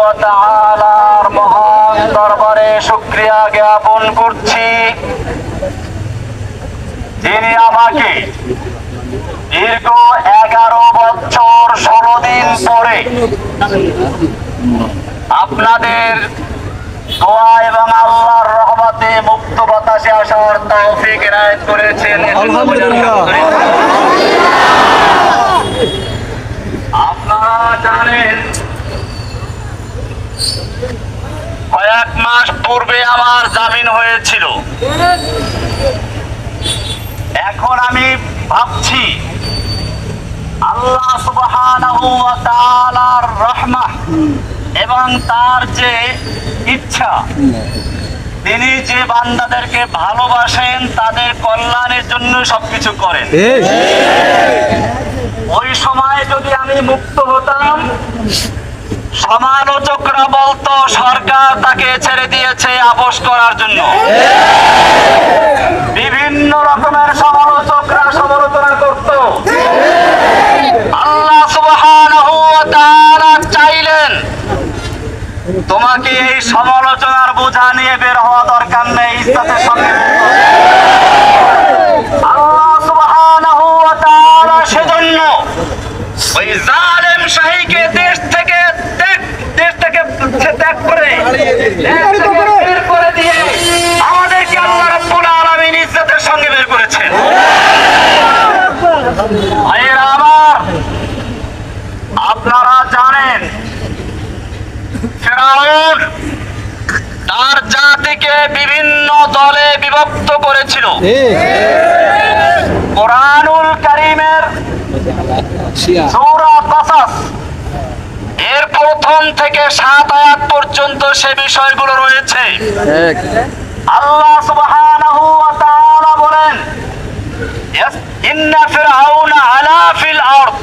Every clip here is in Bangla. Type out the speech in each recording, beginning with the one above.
ওয়া তাআলার মহান দরবারে শুকরিয়া জ্ঞাপন করছি, যিনি আমাকে দীর্ঘ 11 বছর 16 দিন পরে আপনাদের দোয়া এবং আল্লাহর রহমতে মুক্ত বাতাসে আসার তৌফিক এনায়েত করেছেন। আপনারা জানেন, কয়েক মাস পূর্বে আমার জামিন হয়েছিল। এখন আমি ভাবছি আল্লাহ সুবহানাহু ওয়া তাআলার রহমত এবং তার যে ইচ্ছা, তিনি যে বান্দাদেরকে ভালোবাসেন তাদের কল্যাণের জন্য সবকিছু করেন। ওই সময় যদি আমি মুক্ত হতাম, সমালোচকরা বলতো সরকার তাকে ছেড়ে দিয়েছে আপোস করার জন্য। বিভিন্ন রকমের সমালোচকরা সমালোচনা করত। আল্লাহ সুবহানাহু ওয়া তাআলা চাইলেন তোমাকে এই সমালোচনার বোঝা নিয়ে বের হওয়া দরকার নেই, ইজ্জতের সঙ্গে আল্লাহ সুবহানাহু ওয়া তাআলা সেজন্য ওই জালেম শাহীকে দেশ থেকে ত্যাগ করে বের করে দিয়ে আমাদেরকে আল্লাহ রাব্বুল আলামিন ইজ্জতের সঙ্গে বের করেছেন। ভাইয়েরা আমার, আপনারা জানেন ফিরআউন তার জাতিকে বিভিন্ন দলে বিভক্ত করেছিল। কোরআনুল কারীমের সূরা কাসাস এর প্রথম থেকে 7 আয়াত পর্যন্ত সে বিষয়গুলো রয়েছে। আল্লাহ সুবহানাহু ওয়া তাআলা বলেন, ইন্না ফিরআউনা আলা ফিল আরদ,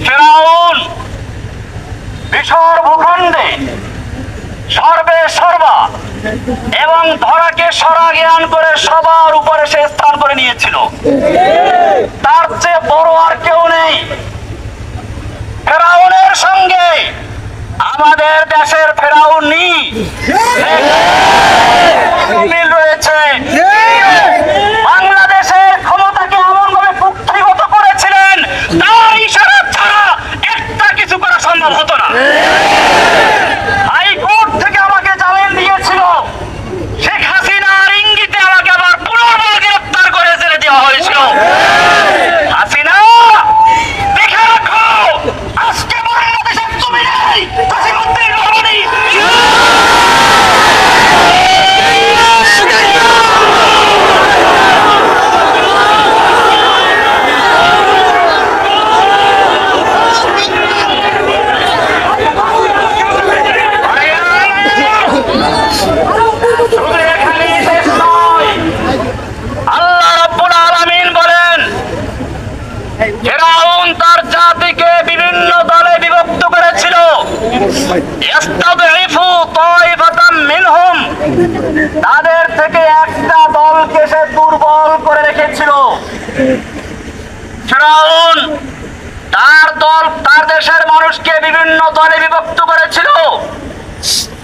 ফিরআউন মিশর ভূখণ্ডে সর্বে সর্বা এবং ধরাকে সরা জ্ঞান করে সবার উপরে সে স্থান করে নিয়েছিল। তার চেয়ে বড় আর কেউ নেই। ফেরাউনের সঙ্গে আমাদের দেশের ফেরাউনি মিল রয়েছে। বাংলাদেশের ক্ষমতাকে এমনভাবে কুক্ষিগত করেছিলেন, তার ইশারা ছাড়া একটা কিছু করা সম্ভব হতো না। হাইকোর্ট থেকে আমাকে জামিন দিয়েছিল, শেখ হাসিনার ইঙ্গিতে আমাকে আবার পুনর্বার গ্রেফতার করে ছেড়ে দেওয়া হয়েছিল। হাসিনা, দেখে রাখো, আজকে বাংলাদেশের তুমি নেই, কাসিমউদ্দিন রহমানি। আল্লাহ রাব্বুল আলামিন বলেন, ফিরআউন তার জাতিকে বিভিন্ন দলে বিভক্ত করেছিল। ইস্তাদঈফু তাইফাতাম মিনহুম, তাদের থেকে একটা দলকে সে দুর্বল করে রেখেছিল। ফিরআউন তার দেশের মানুষকে বিভিন্ন দলে বিভক্ত করেছিল।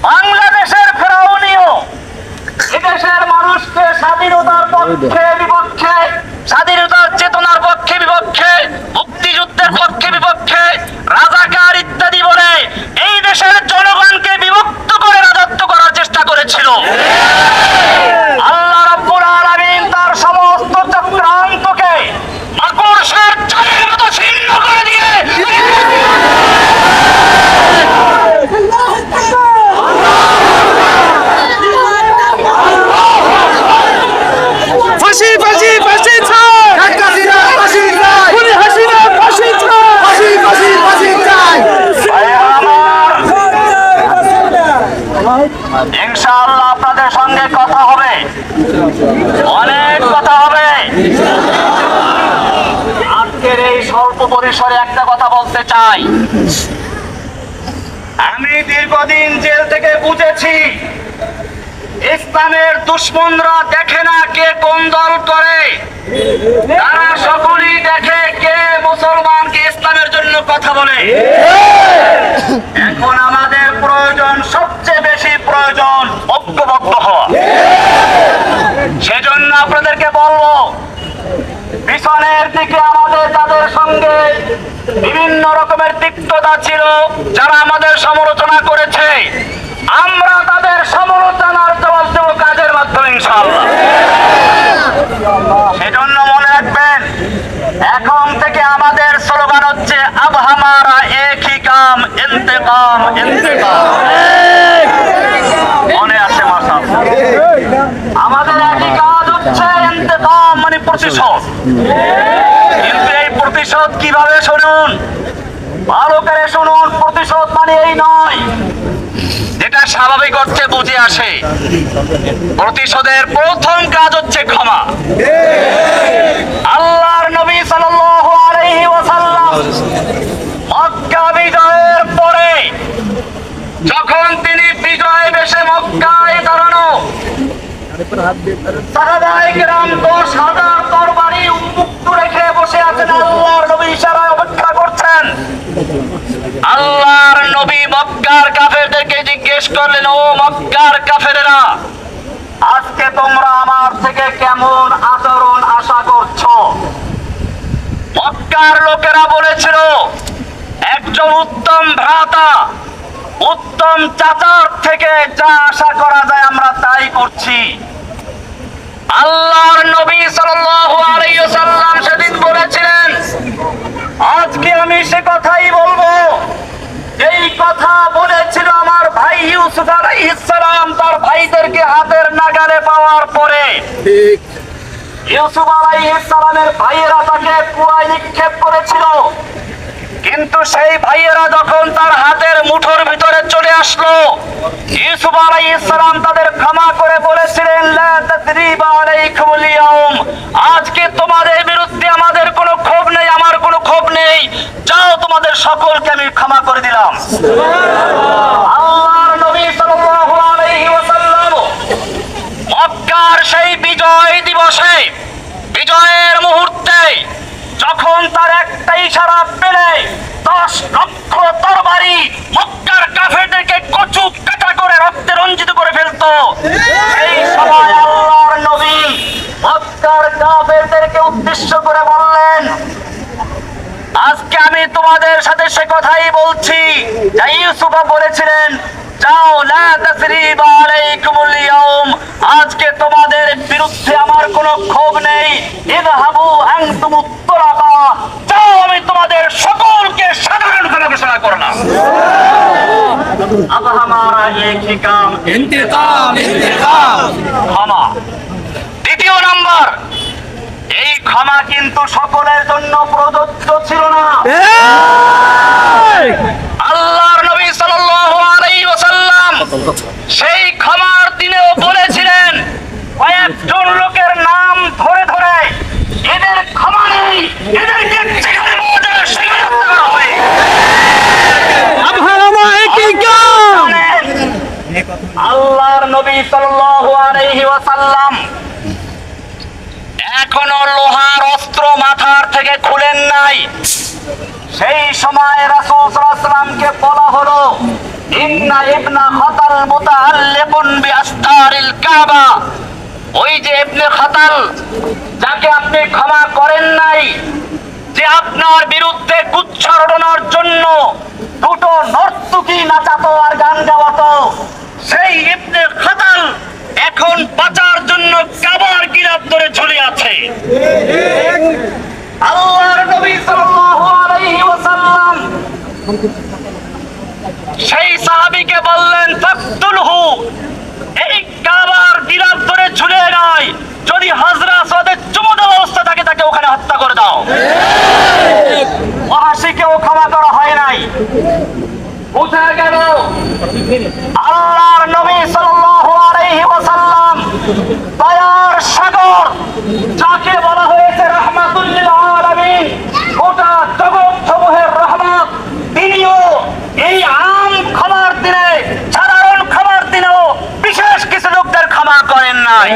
বাংলাদেশের ফিরআউনিও এদেশের মানুষকে স্বাধীনতার পক্ষে বিপক্ষে, স্বাধীনতার চেতনার পক্ষে বিপক্ষে, মুক্তিযুদ্ধের পক্ষে বিপক্ষে, রাজাকার ইত্যাদি বলে এই দেশের জনগণকে বিভক্ত করে রাজত্ব করার চেষ্টা করেছিল। আল্লাহ রাব্বুল আলামিন তার সমস্ত চক্রান্তকে মাকড়সার চালের মতো ছিন্ন করে দিয়ে ইনশাআল্লাহ আপনাদের সঙ্গে কথা হবে, অনেক কথা হবে। আজকের এই স্বল্প পরিসরে একটা কথা বলতে চাই। আমি দীর্ঘদিন জেল থেকে বুঝেছি, ইসলামের দুশমনরা দেখে না কে কোন দল করে, তারা সকলেই দেখে কে মুসলমানকে ইসলামের জন্য কথা বলে। এখন আমাদের প্রয়োজন ঐক্যবদ্ধ হওয়া। সেজন্য আপনাদেরকে বলবো, পিছনের দিকে আমাদের যাদের সঙ্গে বিভিন্ন রকমের তিক্ততা ছিল, যারা আমাদের সমালোচনা করেছে, আমরা তাদের সমালোচনার জবাব দেব কাজের মাধ্যমে ইনশাআল্লাহ। সেজন্য মনে রাখবেন, এখন থেকে আমাদের স্লোগান হচ্ছে আব হামারা এক হি কাম ইন্তেকাম ইন্তেকাম। মনে আছে মাশাআল্লাহ? আমাদের একই কাজ হচ্ছে ইন্তেকাম, মানে প্রতিশোধ। কিন্তু এই প্রতিশোধ কিভাবে, শুনুন, ভালো করে শুনুন। প্রতিশোধ মানে এই নয় যেটা স্বাভাবিক অর্থে বুঝে আসে। প্রতিশোধের প্রথম কাজ হচ্ছে ক্ষমা। আল্লাহর নবী সাল্লাল্লাহু আলাইহি ওয়াসাল্লাম মক্কা বিজয়ের পরে যখন তিনি বিজয় বেশে মক্কায় দাঁড়ানো, সাহাবায়ে কেরাম 10,000 তরবারি উন্মুক্ত রেখে বসে আছেন, আল্লাহর নবী ইশারায় অপেক্ষা করছেন। আল্লাহর নবী মক্কার কাফেরদেরকে জিজ্ঞেস করলেন, ও মক্কার কাফেরেরা, আজকে তোমরা আমার থেকে কেমন আচরণ আশা করছো? মক্কার লোকেরা বলেছিল, একজন উত্তম ভ্রাতা, উত্তম চাচার থেকে যা আশা করা যায় আমরা তাই করছি। আল্লাহর নবী সাল্লাল্লাহু আলাইহি ওয়াসাল্লাম সেদিন বলেছিলেন, আজকে আমি সে কথাই বলবো এই কথা বলেছিল আমার ভাই ইউসুফ আলাইহিস সালাম তার ভাইদেরকে হাতের নাগালে পাওয়ার পরে। ইউসুফ আলাইহিস সালামের ভাইয়েরা তাকে কুয়ায় নিক্ষেপ করেছিল, কিন্তু সেই ভাইয়েরা যখন তার হাতের মুঠোর ভিতরে চলে আসলো, ইউসুফ আলাইহিস সালাম তাদের ক্ষমা করে বলেছিলেন, লা তাসরিবা আলাইকুমুল ইয়াউম, আজকে তোমাদের বিরুদ্ধে আমাদের কোনো ক্ষোভ নেই, আমার কোনো ক্ষোভ নেই, যাও তোমাদের সকলকে আমি ক্ষমা করে দিলাম। আল্লাহর নবী সাল্লাল্লাহু আলাইহি ওয়াসাল্লাম মক্কার সেই বিজয় দিবসে, বিজয়ের মুহূর্তে, যখন তার একটা ইশারা পেলে 10 লক্ষ তরবারি মক্কার কাফেরদেরকে কচু কাটা করে রক্তে রঞ্জিত করে ফেলতো, সেই সময় আল্লাহর নবী মক্কার কাফেরদেরকে উদ্দেশ্য করে বললেন, আজকে আমি তোমাদের সাথে সে কথাই বলছি যা ইউসুফ বলেছিলেন, যাও, লা তাসরিবা আলাইকুমুল ইয়াউম, আজকে তোমাদের বিরুদ্ধে আমার কোনো ক্ষোভ নেই, ইযহাবু আনতুমুত তুলাকা, যাও, আমি তোমাদের সকলকে সাধারণভাবে ঘোষণা করলাম। আব হামারা এক হি কাম ইন্তেকাম ইন্তেকাম, ক্ষমা। দ্বিতীয় নাম্বার, এই ক্ষমা কিন্তু সকলের জন্য প্রযোজ্য ছিল না। আল্লাহর নবী সাল্লাল্লাহু আলাইহি ওয়াসাল্লাম সেই ক্ষমার দিনেও বলেছিলেন, কয়েকজন লোকের নাম ধরে ধরে, এদের ক্ষমা নেই, এদেরকে যেখানে মজা সেখানে হত্যা করা হবে। আল্লাহর নবী সাল্লাল্লাহু আলাইহি ওয়াসাল্লাম এখনো লোহার অস্ত্র মাথার থেকে খুলেন নাই। সেই সময় রাসূল সাল্লাল্লাহু আলাইহি ওয়াসাল্লামকে বলা হলো, ইন্না ইবনা খাতাল মুতাআল্লিকুন বিআস্তারিল কাবা, ওই যে ইবনে খাতাল, যাকে আপনি ক্ষমা করেন নাই, যে আপনার বিরুদ্ধে কুচ্ছ রটনার জন্য দুটো নর্তকী নাচাতো আর গান গাওয়াতো, সেই ইবনে খাতাল এখন বাঁচার জন্য কাবার গিলাফ ধরে ঝুলে আছে। আল্লাহর নবী সাল্লাল্লাহু আলাইহি ওয়াসাল্লাম সেই সাহাবীকে বললেন, ফাকতুলহু, এই কাবার গিলাফ ধরে ঝুলে নয়, যদি হাজরা আসওয়াদের চুমু দেওয়া অবস্থা থাকে তাকে ওখানে হত্যা করে দাও। ওয়াহাশীকেও ক্ষমা করা হয় নাই। বুঝা গেল আল্লাহর নবী সাল্লাল্লাহু আলাইহি ওয়াসাল্লাম দয়ার সাগর, যাকে বলা হয়েছে রাহমাতুল লিল আলামিন, গোটা জগৎ সমূহের রহমত, তিনিও এই আম ক্ষমার দিনে, সাধারণ ক্ষমার দিনেও বিশেষ কিছু লোকদের ক্ষমা করেন নাই।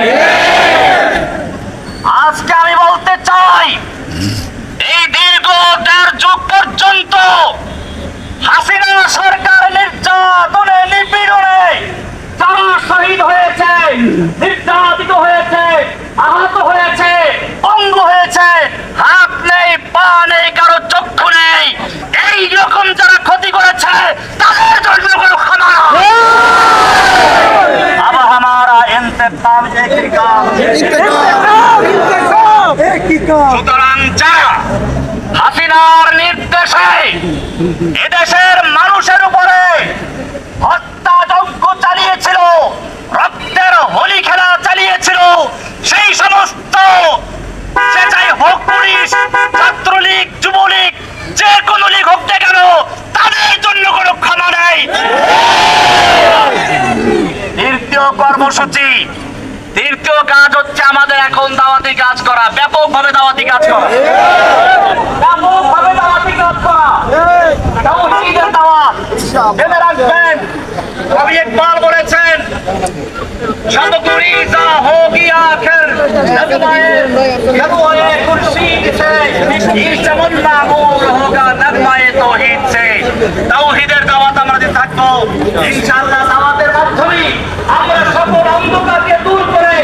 আজকে আমি বলতে চাই, এই দীর্ঘ 1.5 যুগ পর্যন্ত হাসিনা সরকার নির্যাতনে, নিপীড়নে যারা কর্মসূচি। তৃতীয় কাজ হচ্ছে আমাদের এখন দাওয়াতি কাজ করা, ব্যাপকভাবে দাওয়াতি কাজ করা, ব্যাপকভাবে দাওয়াতি কাজ করা, তাওহীদের দাওয়াত। জেনে রাখবেন, কবি ইকবাল বলেছেন, সব গুরিজা হো গিয়া আখির নগমায়ে খুরশীদ সে, ये चमन मामूर होगा नगमाए तौहीद से। তাওহীদের দাওয়াত আমরা দিতে থাকবো ইনশাআল্লাহ। দাওয়াতের মাধ্যমে আমরা সকল অন্ধকারকে দূর করে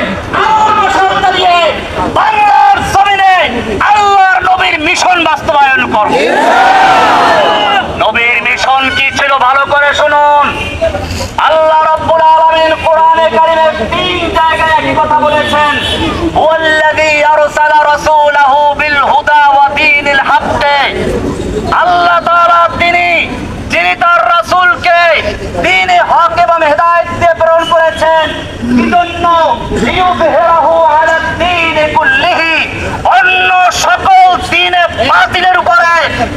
আলোর সত্তা দিয়ে বাংলার জমিনে আল্লাহর নবীর মিশন বাস্তবায়ন করব। নবীর মিশন কি ছিল ভালো করে শুনুন। আল্লাহ রাব্বুল আলামিন কোরআনে কারীমের 3 জায়গায় একই কথা বলেছেন, ওয়াল্লাযী আরসালা রাসূলাহু বিল হুদা ওয়া দীনিল হক। আল্লাহ তাআলা যিনি তার রাসূলকে দ্বীনে হক এবং হেদায়েত দিয়ে প্রেরণ করেছেন, কিজন্য লিইয়ুযহিরাহু আলা দ্বীনি কুল্লিহি, অন্য সকল দ্বীনে বাতিলের উপরে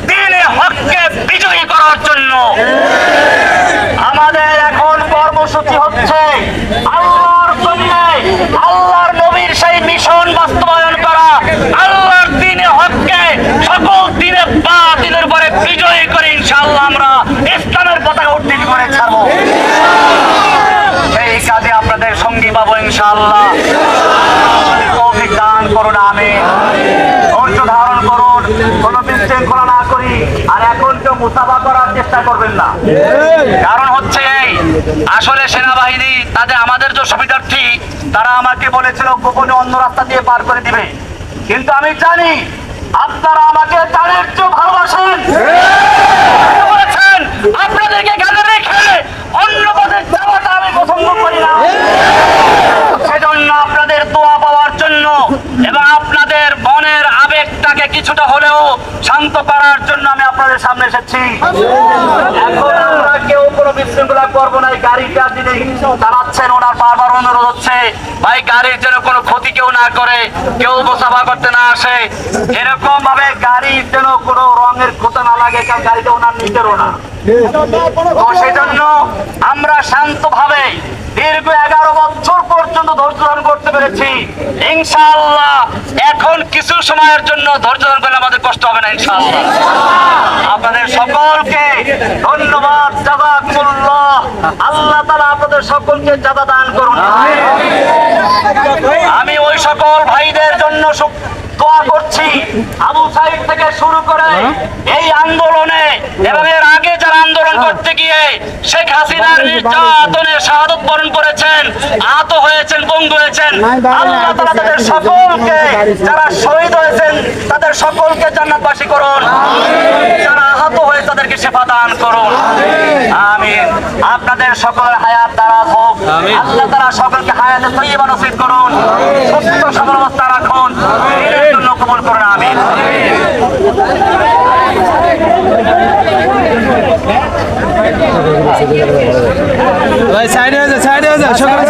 দ্বীনে হককে বিজয়ী করার জন্য। আমাদের এখন কর্মসূচি হচ্ছে আল্লাহর জমিনে আল্লাহর নবীর সেই মিশন বাস্তবায়ন করা, আল্লাহর দ্বীনে হককে সকল দ্বীনে বাতিলের উপরে বিজয়ী করে ইনশাআল্লাহ আমরা ইসলামের পতাকা উত্তোলন করে ছাড়বো। সেই কাজে আপনাদের সঙ্গী পাবো ইনশাআল্লাহ। তৌফিক দান করুন, আমিন। ধৈর্য ধারণ করুন, কোনো বিশৃঙ্খলা না করি। আর এখন কেউ মুসাফা করার চেষ্টা করবেন না। কারণ হচ্ছে এই, আসলে সেনাবাহিনী তাদের আমাদের যে সুবিধার্থী, তারা আমাকে বলেছিল গোপনে অন্য রাস্তা দিয়ে পার করে দিবে। কিন্তু আমি জানি আপনারা আমাকে জানের চেয়েও ভালোবাসেন। বলেছেন আপনাদেরকে গালে রেখে অন্য পথে যাওয়াটা আমি পছন্দ করি না। সেজন্য আপনাদের দোয়া পাওয়ার জন্য এবং আপনাদের মনের আবেগটাকে কিছুটা হলেও শান্ত করার জন্য আমি আপনাদের সামনে এসেছি। এখন আমরা কেউ কোনো বিশৃঙ্খলা করবো না। গাড়িটা যিনি চালাচ্ছেন ওনার বারবার অনুরোধ হচ্ছে, ভাই গাড়ির যেন কোনো ক্ষতি কেউ না করে, কেউ মুসাফা করতে না আসে, এরকম ভাবে গাড়ির যেন কোনো রঙের ক্ষতি না লাগে, কারণ গাড়িটা ওনার নিজেরও না। তো সেজন্য আমরা শান্তভাবে দীর্ঘ 11 বছর পর্যন্ত ধৈর্য ধারণ করতে পেরেছি। ইনশাআল্লাহ এখন কিছু সময়ের জন্য ধৈর্য ধারণ করলে আমাদের কষ্ট হবে না ইনশাআল্লাহ। আপনাদের সকলকে ধন্যবাদ, জাযাকুমুল্লাহ। আল্লাহ তাআলা আপনাদের সকলকে জাযা দান করুন। আমি ওই সকল ভাইদের জন্য দোয়া করছি, আবু সাইদ থেকে শুরু করে এই আন্দোলনে এবং এর আগে যারা আন্দোলন করতে গিয়ে শেখ হাসিনার নির্যাতনে শাহাদত বরণ করেছেন, আহত হয়েছেন, বন্ধু হয়েছেন, আল্লাহ তাআলা তাদের সকলকে, যারা শহীদ হয়েছেন তাদের সকলকে জান্নাতবাসী করুন। যারা আহত হয়ে তাদেরকে শিফা দান করুন, আমিন। আপনাদের সকলের হায়াত দারাজ হোক। আল্লাহ তাআলা সকলকে হায়াতে তয়্যিবা নসিব করুন, সুস্থ সবল অবস্থা রাখুন, দিনের জন্য কবুল করুন, আমিন। ভাই সাইডে হয়ে যা, সাইডে হয়ে যা, সকলে